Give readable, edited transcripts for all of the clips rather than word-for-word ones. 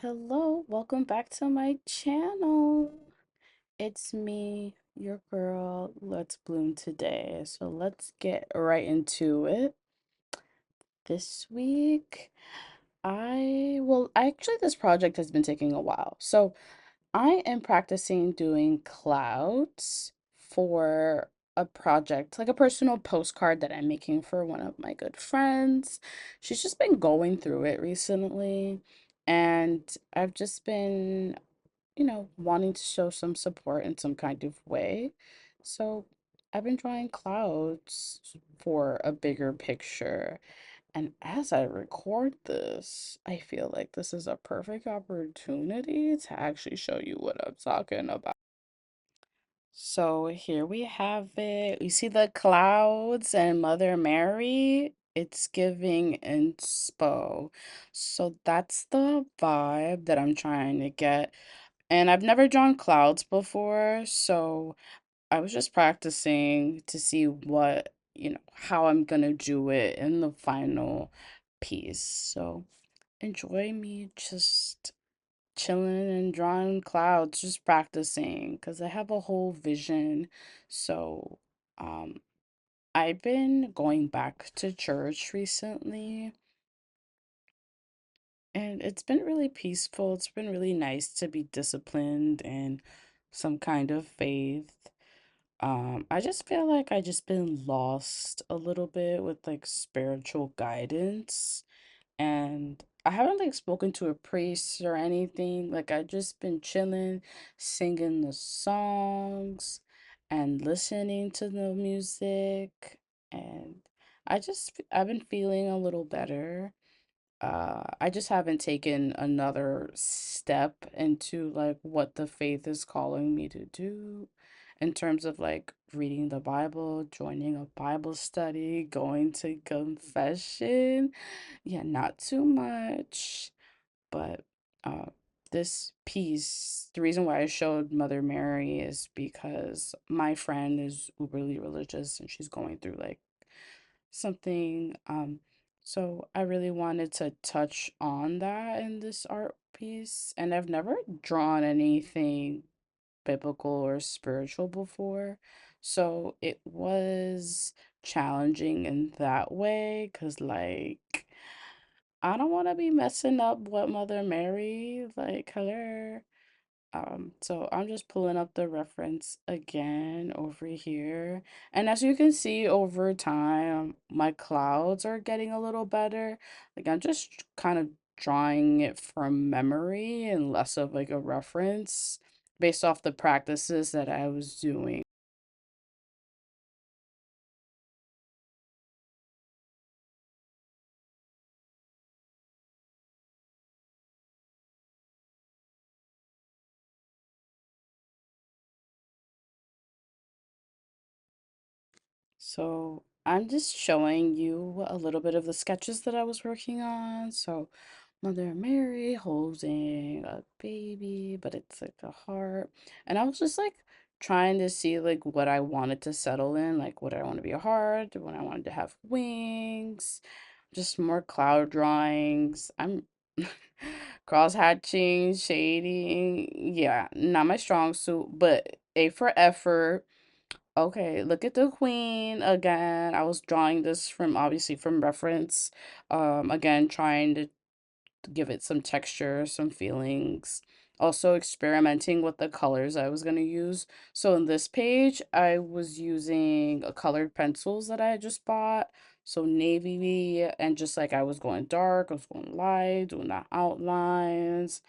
Hello, welcome back to my channel. It's me, your girl, Let's Bloom today. So let's get right into it. This week, actually, this project has been taking a while. So I am practicing doing clouds for a project, like a personal postcard that I'm making for one of my good friends. She's just been going through it recently, and I've just been wanting to show some support in some kind of way. So I've been drawing clouds for a bigger picture. And as I record this, I feel like this is a perfect opportunity to actually show you what I'm talking about. So here we have it. You see the clouds and Mother Mary? It's giving inspo. So that's the vibe that I'm trying to get. And I've never drawn clouds before, so I was just practicing to see how I'm gonna do it in the final piece. So enjoy me just chilling and drawing clouds, just practicing because I have a whole vision. So, um, I've been going back to church recently, and it's been really peaceful. It's been really nice to be disciplined and some kind of faith. I just feel like I just been lost a little bit with like spiritual guidance, and I haven't like spoken to a priest or anything. Like I just been chilling, singing the songs and listening to the music, and I've been feeling a little better. I just haven't taken another step into like what the faith is calling me to do in terms of like reading the Bible, joining a Bible study, going to confession. Yeah, not too much, but uh this piece, the reason why I showed Mother Mary is because my friend is uberly religious and she's going through like something. So I really wanted to touch on that in this art piece. And I've never drawn anything biblical or spiritual before. So it was challenging in that way because, like, I don't want to be messing up what Mother Mary, like, hello. So I'm just pulling up the reference again over here. And as you can see over time, my clouds are getting a little better. Like I'm just kind of drawing it from memory and less of like a reference based off the practices that I was doing. So I'm just showing you a little bit of the sketches that I was working on. So Mother Mary holding a baby, but it's like a heart. And I was just like trying to see like what I wanted to settle in, like what I want to be a heart, when I wanted to have wings, just more cloud drawings. I'm cross hatching, shading. Yeah, not my strong suit, but A for effort. Okay, look at the queen again. I was drawing this from obviously from reference. Again, trying to give it some texture, some feelings. Also experimenting with the colors I was going to use. So in this page, I was using colored pencils that I had just bought. So navy and just like I was going dark, I was going light, doing the outlines.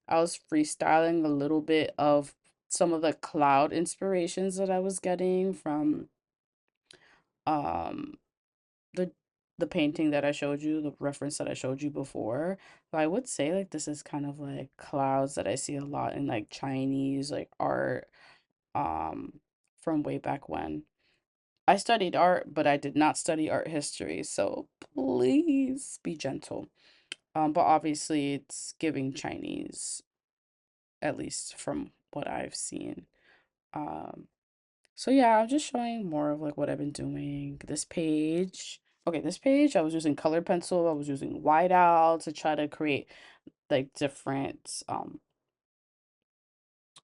I was freestyling a little bit of some of the cloud inspirations that I was getting from um the the painting that I showed you, the reference that I showed you before. So I would say like this is kind of like clouds that I see a lot in like Chinese like art from way back when. I studied art, but I did not study art history, so please be gentle. But obviously it's giving Chinese, at least from what I've seen. Um So yeah, I'm just showing more of like what I've been doing. This page. Okay, this page I was using colored pencil. I was using whiteout to try to create like different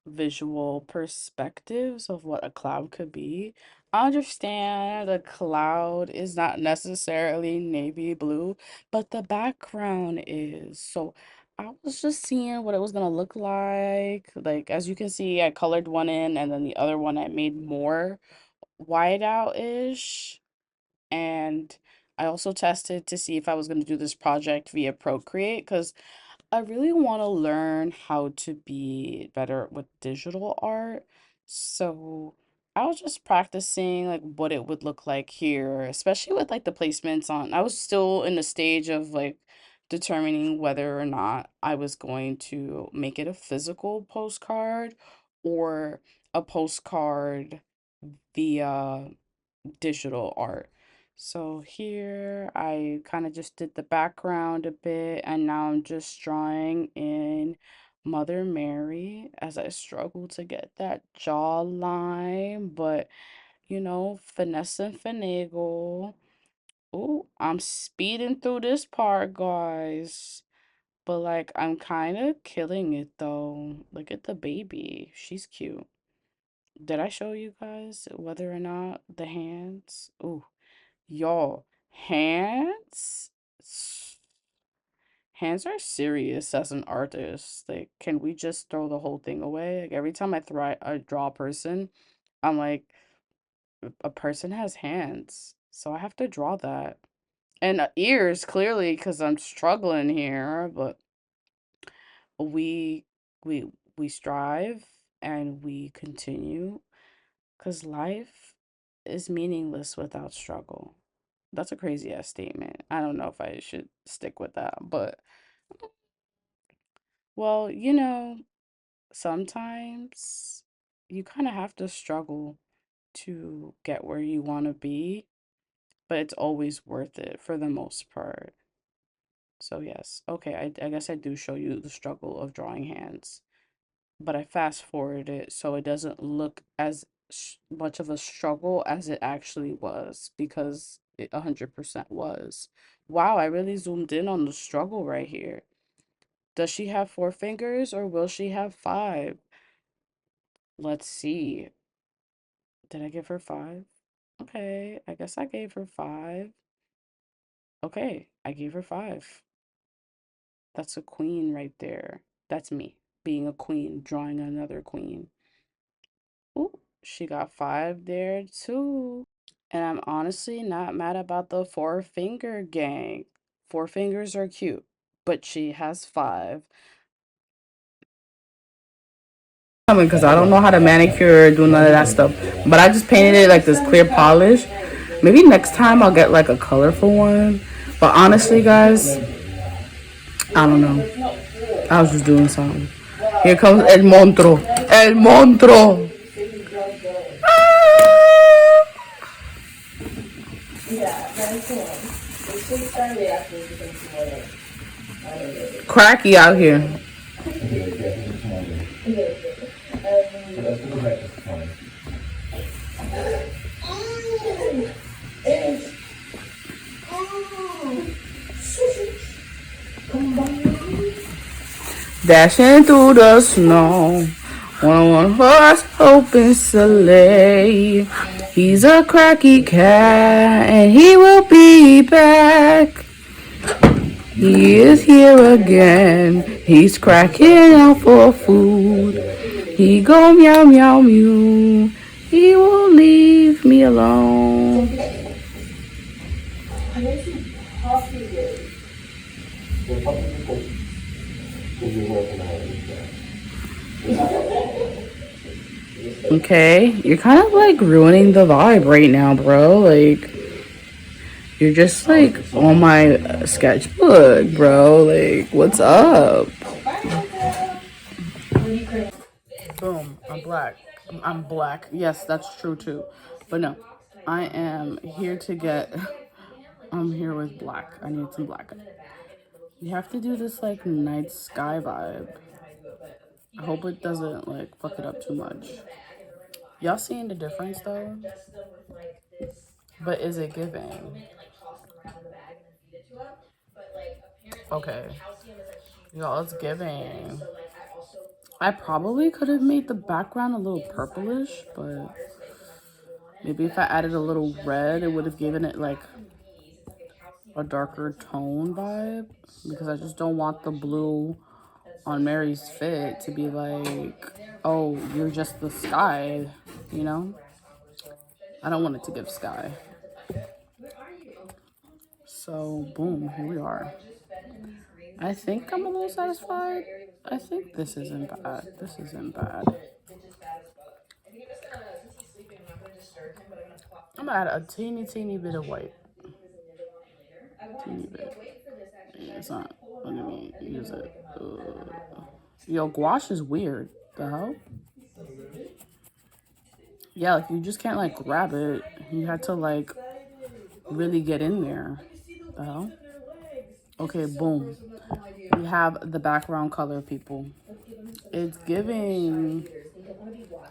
visual perspectives of what a cloud could be. I understand a cloud is not necessarily navy blue, but the background is. So I was just seeing what it was gonna look like. Like as you can see, I colored one in and then the other one I made more whiteout-ish. And I also tested to see if I was gonna do this project via Procreate because I really want to learn how to be better with digital art. So I was just practicing like what it would look like here, especially with like the placements on. I was still in the stage of like determining whether or not I was going to make it a physical postcard or a postcard via digital art. So here I kind of just did the background a bit and now I'm just drawing in Mother Mary as I struggle to get that jawline, but finesse and finagle. Oh, I'm speeding through this part, guys. But like I'm kind of killing it though. Look at the baby. She's cute. Did I show you guys whether or not the hands? Ooh. Y'all, hands are serious as an artist. Like, can we just throw the whole thing away? Like every time I draw a person, I'm like, a person has hands, so I have to draw that. And ears, clearly, because I'm struggling here. But we we we strive and we continue, because life is meaningless without struggle. That's a crazy ass statement. I don't know if I should stick with that, but well, sometimes you kind of have to struggle to get where you want to be, but it's always worth it for the most part. So, yes, okay, I guess I do show you the struggle of drawing hands, but I fast forward it so it doesn't look as much of a struggle as it actually was because it 100% was. Wow, I really zoomed in on the struggle right here. Does she have four fingers or will she have five? Let's see. Did I give her five? Okay, I guess I gave her five. Okay, I gave her five. That's a queen right there. That's me being a queen, drawing another queen. Ooh, she got five there too. And I'm honestly not mad about the four finger gang. Four fingers are cute, but she has five. Because I don't know how to manicure or do none of that stuff. But I just painted it like this clear polish. Maybe next time I'll get like a colorful one. But honestly, guys, I don't know. I was just doing something. Here comes El Montro. El Montro. Cracky out here. Dashing through the snow on one horse open sleigh. He's a cracky cat and he will be back. He is here again. He's cracking out for food. He go meow meow meow. He will leave me alone. Okay, you're kind of like ruining the vibe right now, bro. Like, you're just like on my sketchbook, bro. Like, what's up? Boom, I'm black. I'm black. Yes, that's true too. But no, I am here to get. I'm here with black. I need some black. You have to do this like night sky vibe. I hope it doesn't like fuck it up too much. Y'all seeing the difference though? But is it giving? Okay. Y'all, it's giving. I probably could have made the background a little purplish, but maybe if I added a little red, it would have given it like a darker tone vibe. Because I just don't want the blue on Mary's fit to be like, oh, you're just the sky, you know? I don't want it to give sky. So, boom, here we are. I think I'm a little satisfied. I think this isn't bad. This isn't bad. I'm gonna add a teeny, teeny bit of white. Teeny bit. It's not. Let me use it. Yo, gouache is weird. The hell? Yeah, like you just can't like grab it. You had to like really get in there. The hell? Okay, boom. We have the background color, people. It's giving.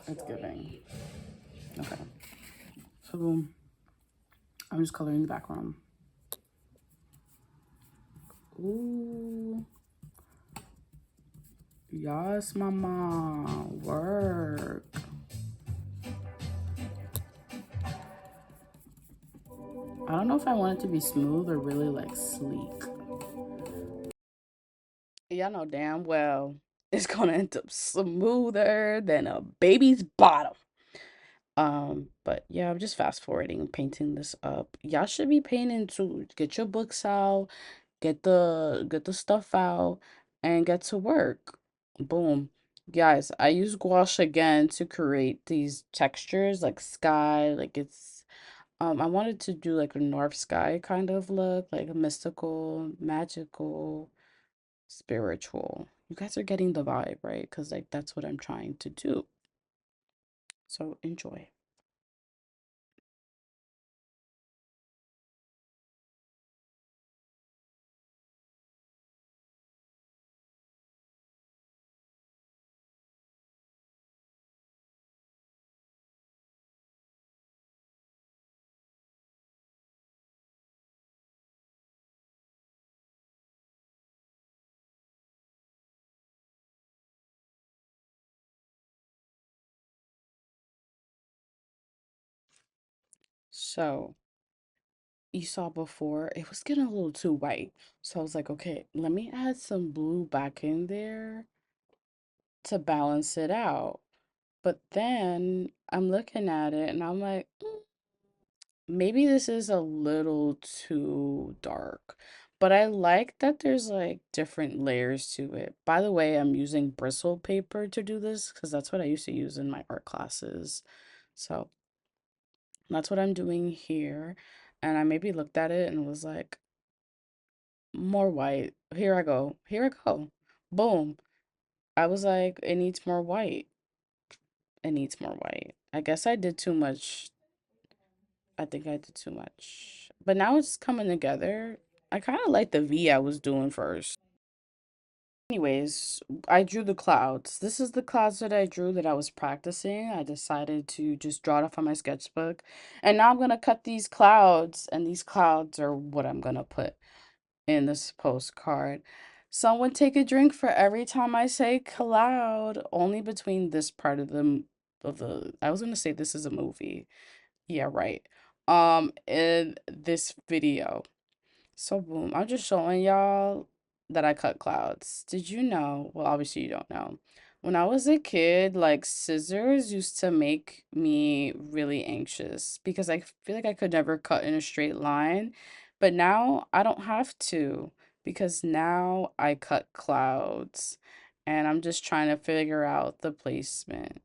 It's giving. Okay. So boom. I'm just coloring the background. Ooh. Yes, mama. Work. I don't know if I want it to be smooth or really like sleek. Y'all know damn well it's gonna end up smoother than a baby's bottom. But yeah, I'm just fast forwarding and painting this up. Y'all should be painting too. Get your books out, get the stuff out, and get to work. Boom. Guys, I use gouache again to create these textures like sky, like it's I wanted to do like a North Sky kind of look, like a mystical, magical, spiritual. You guys are getting the vibe, right? Because like that's what I'm trying to do. So enjoy. So you saw before, it was getting a little too white. So I was like, okay, let me add some blue back in there to balance it out. But then I'm looking at it and I'm like, maybe this is a little too dark. But I like that there's like different layers to it. By the way, I'm using bristle paper to do this because that's what I used to use in my art classes. So that's what I'm doing here. And I maybe looked at it and was like, more white. Here I go. Here I go. Boom. I was like, it needs more white. It needs more white. I guess I did too much. I think I did too much. But now it's coming together. I kind of like the V I was doing first. Anyways, I drew the clouds. This is the clouds that I drew that I was practicing. I decided to just draw it off on my sketchbook. And now I'm going to cut these clouds, and these clouds are what I'm going to put in this postcard. Someone take a drink for every time I say cloud, only between this part of the I was gonna say this is a movie. Yeah, right. In this video. So boom, I'm just showing y'all that I cut clouds. Did you know? Well, obviously you don't know. When I was a kid, like scissors used to make me really anxious because I feel like I could never cut in a straight line. But now I don't have to because now I cut clouds and I'm just trying to figure out the placement.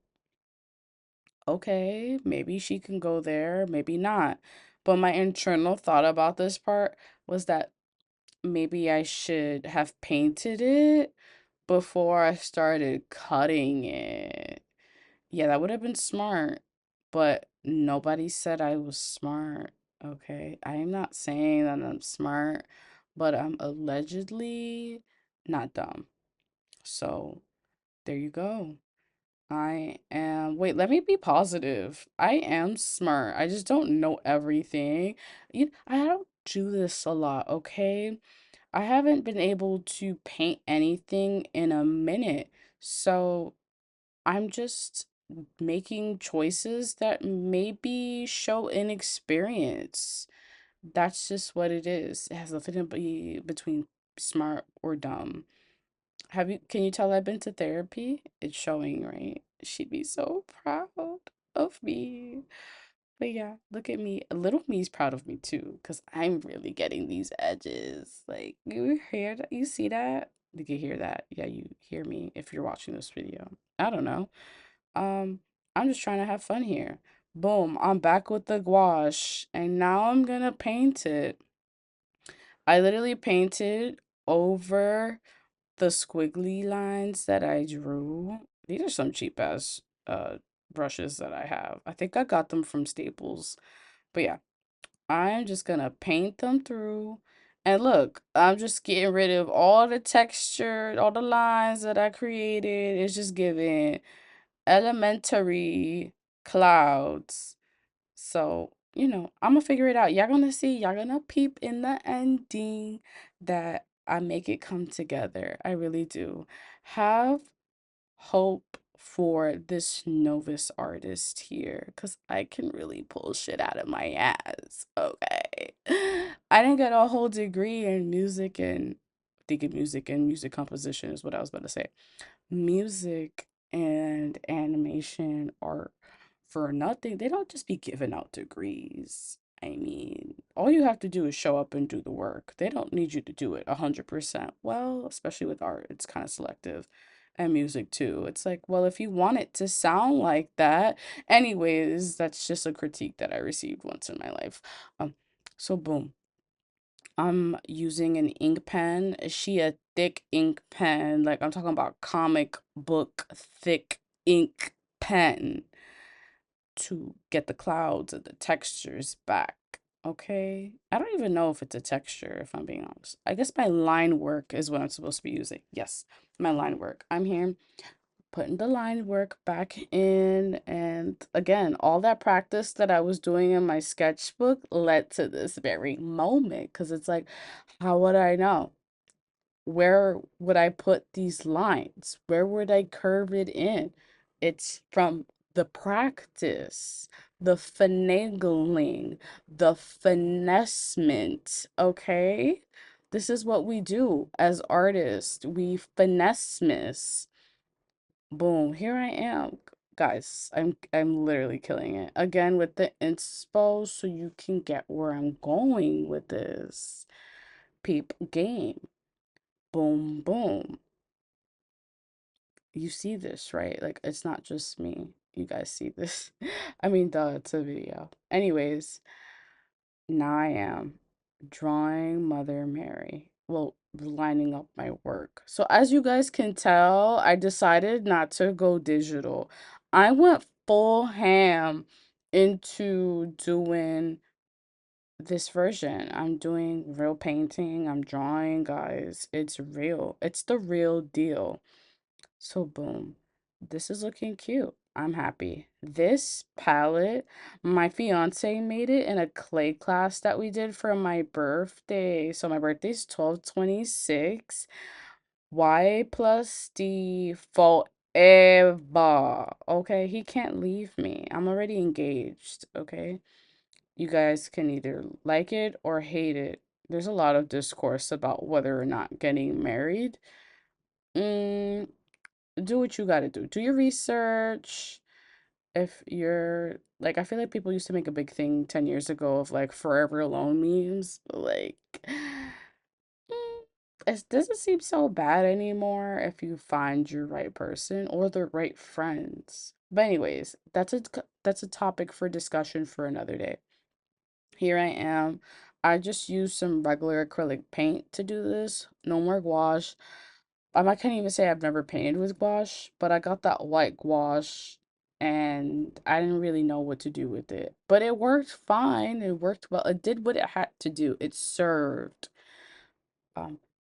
Okay, maybe she can go there, maybe not. But my internal thought about this part was that maybe I should have painted it before I started cutting it. Yeah, that would have been smart, but nobody said I was smart. Okay, I am not saying that I'm smart, but I'm allegedly not dumb. So there you go. I am, wait, let me be positive. I am smart. I just don't know everything. I don't do this a lot, okay? I haven't been able to paint anything in a minute. So I'm just making choices that maybe show inexperience. That's just what it is. It has nothing to be between smart or dumb. Can you tell I've been to therapy? It's showing, right? She'd be so proud of me. But yeah, look at me. Little me's proud of me too, because I'm really getting these edges. Like, you hear that? You see that? You can hear that. Yeah, you hear me if you're watching this video. I don't know. Um, I'm just trying to have fun here. Boom, I'm back with the gouache, and now I'm gonna paint it. I literally painted over the squiggly lines that I drew. These are some cheap ass brushes that I have. I think I got them from Staples. But yeah, I'm just gonna paint them through. And look, I'm just getting rid of all the texture, all the lines that I created. It's just giving elementary clouds. So, I'm gonna figure it out. Y'all gonna see, y'all gonna peep in the ending that I make it come together. I really do. Have hope for this novice artist here because I can really pull shit out of my ass. Okay. I didn't get a whole degree in music and thinking music and music composition is what I was about to say. Music and animation art for nothing. They don't just be giving out degrees. I mean, all you have to do is show up and do the work. They don't need you to do it 100%. Well, especially with art, it's kind of selective. And music too. It's like, well, if you want it to sound like that. Anyways, that's just a critique that I received once in my life. So boom. I'm using an ink pen. She a thick ink pen. Like I'm talking about comic book thick ink pen to get the clouds and the textures back. Okay. I don't even know if it's a texture, if I'm being honest. I guess my line work is what I'm supposed to be using. Yes, my line work. I'm here putting the line work back in. And again, all that practice that I was doing in my sketchbook led to this very moment because it's like, how would I know? Where would I put these lines? Where would I curve it in? It's from the practice, the finagling, the finessement, okay? This is what we do as artists. We finesse miss. Boom, here I am. Guys, I'm literally killing it. Again with the inspo so you can get where I'm going with this. Peep game. Boom, boom. You see this, right? Like, it's not just me. You guys see this. I mean, duh, it's a video. Anyways, now I am drawing Mother Mary. Well, lining up my work. So as you guys can tell, I decided not to go digital. I went full ham into doing this version. I'm doing real painting. I'm drawing, guys. It's real. It's the real deal. So boom, this is looking cute. I'm happy. This palette, my fiance made it in a clay class that we did for my birthday. So my birthday's 12/26. Y plus D forever. Okay, he can't leave me. I'm already engaged. Okay, you guys can either like it or hate it. There's a lot of discourse about whether or not getting married. Mm, do what you gotta do. Do your research. If you're like, I feel like people used to make a big thing 10 years ago of like forever alone memes. But like, it doesn't seem so bad anymore if you find your right person or the right friends. But anyways, that's a topic for discussion for another day. Here I am. I just used some regular acrylic paint to do this. No more gouache. I can't even say I've never painted with gouache, but I got that white gouache and I didn't really know what to do with it. But it worked fine. It worked well. It did what it had to do. It served.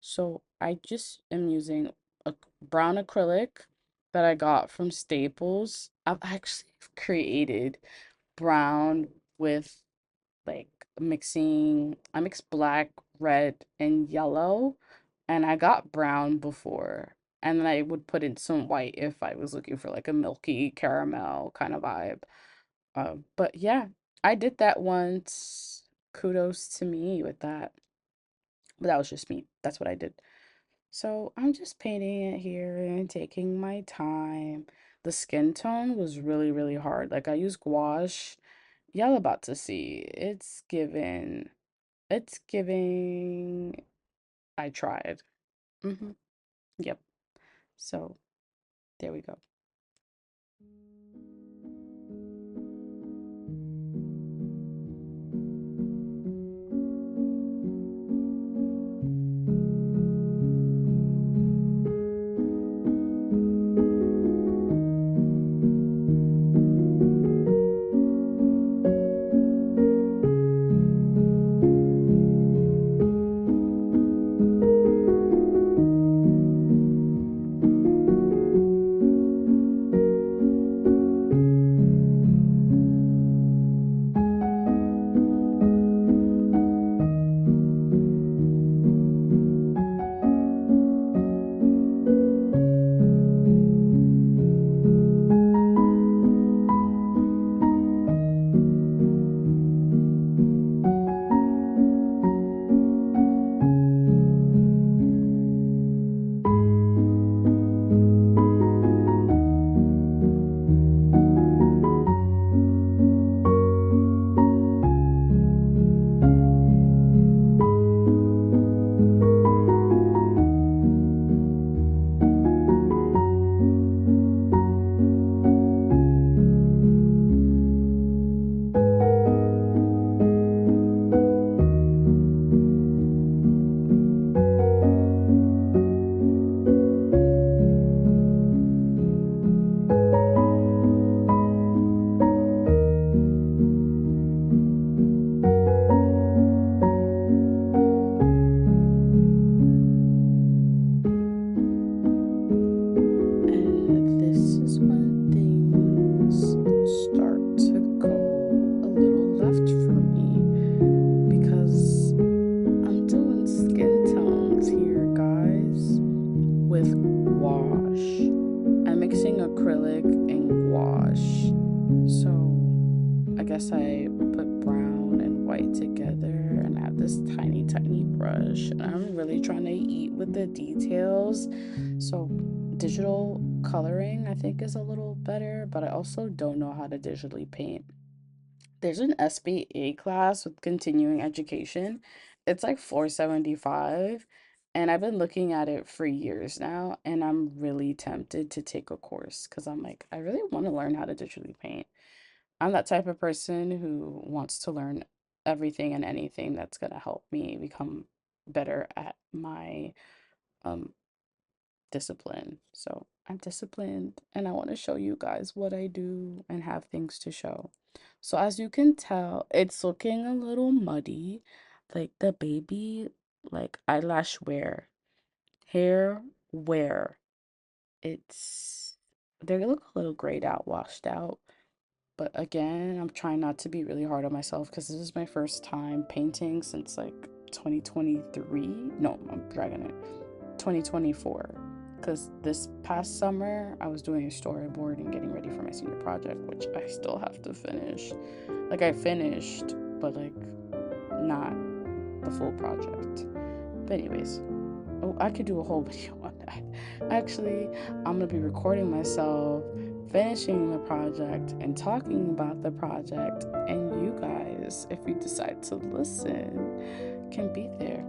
So I just am using a brown acrylic that I got from Staples. I've actually created brown with like I mix black red, and yellow, and I got brown before. And then I would put in some white if I was looking for like a milky caramel kind of vibe. But yeah, I did that once. Kudos to me with that. But that was just me. That's what I did. So I'm just painting it here and taking my time. The skin tone was really, really hard. Like I used gouache. Y'all about to see. It's giving. I tried. Mm-hmm. Yep. So there we go. And this is when things start to go a little left for me because I'm doing skin tones here, guys, with gouache. I'm mixing acrylic and gouache. So I guess I put brown and white together and I have this tiny, tiny brush. And I'm really trying to eat with the details. So digital coloring, I think, is a little better, but I also don't know how to digitally paint. There's an SBA class with continuing education. It's like 475, and I've been looking at it for years now, and I'm really tempted to take a course because I'm like, I really want to learn how to digitally paint. I'm that type of person who wants to learn everything and anything that's going to help me become better at my um discipline. So I'm disciplined and I want to show you guys what I do and have things to show. So as you can tell, it's looking a little muddy, like the baby, like eyelash wear, hair wear. It's they look a little grayed out, washed out. But again, I'm trying not to be really hard on myself because this is my first time painting since like 2023. No, I'm dragging it. 2024. Because this past summer, I was doing a storyboard and getting ready for my senior project, which I still have to finish. Like, I finished, but like, not the full project. But, anyways, oh, I could do a whole video on that. Actually, I'm gonna be recording myself, finishing the project, and talking about the project. And you guys, if you decide to listen, can be there.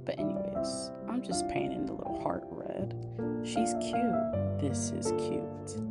But anyways, I'm just painting the little heart red. She's cute. This is cute.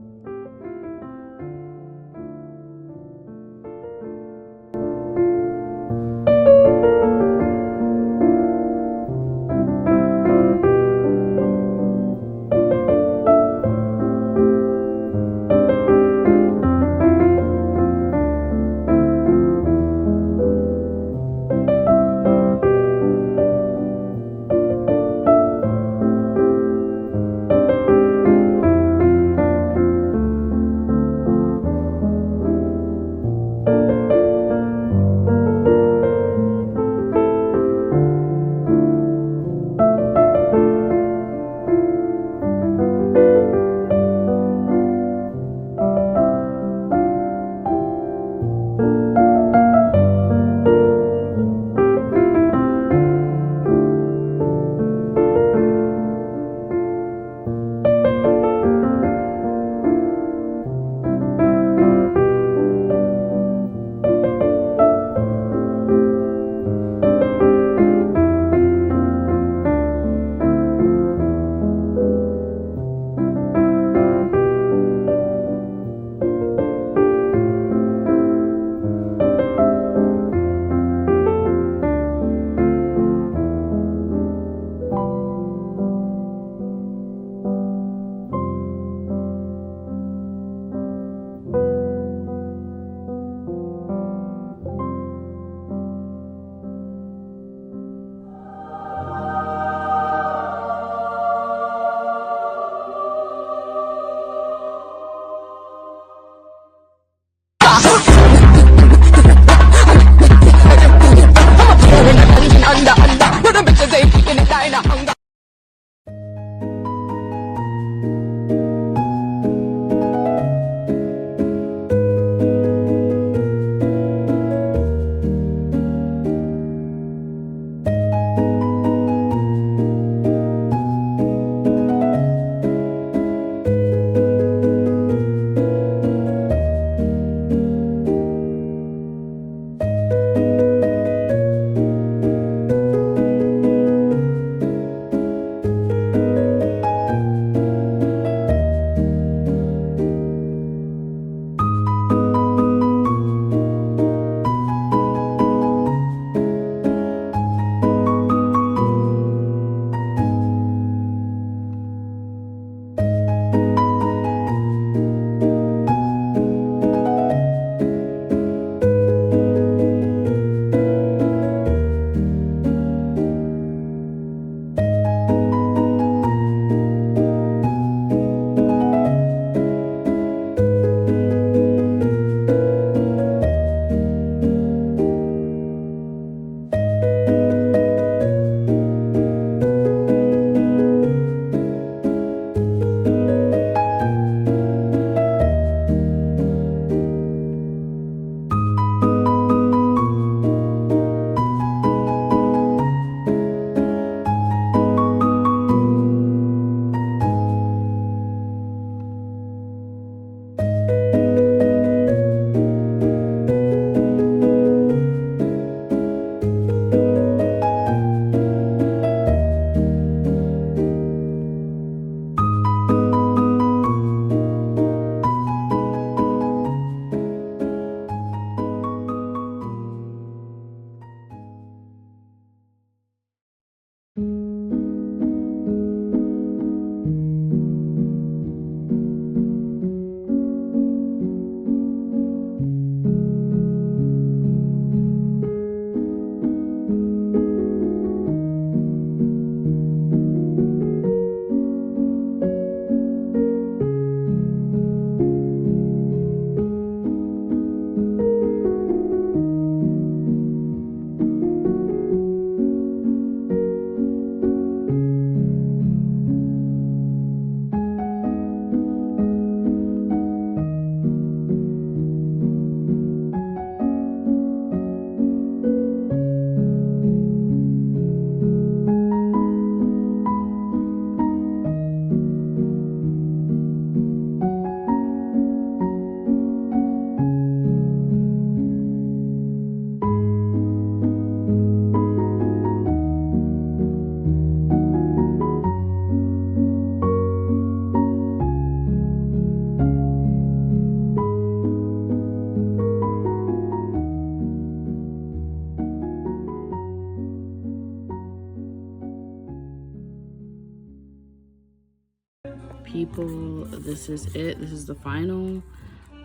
example, this is it. This is the final.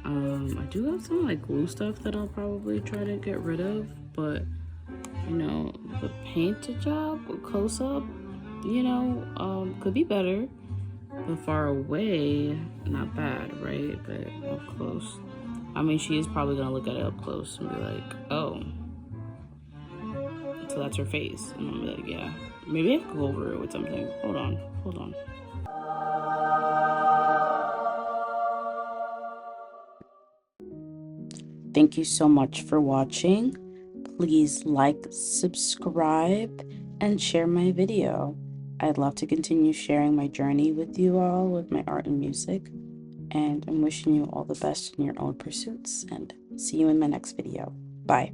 I do have some like glue stuff that I'll probably try to get rid of, but you know, the painted job close up, could be better. But far away, not bad, right? But up close, I mean, she is probably gonna look at it up close and be like, oh, so that's her face. And I'm gonna be like, yeah, maybe I could go over it with something. Hold on. Thank you so much for watching. Please like, subscribe, and share my video. I'd love to continue sharing my journey with you all with my art and music. And I'm wishing you all the best in your own pursuits, and see you in my next video. Bye.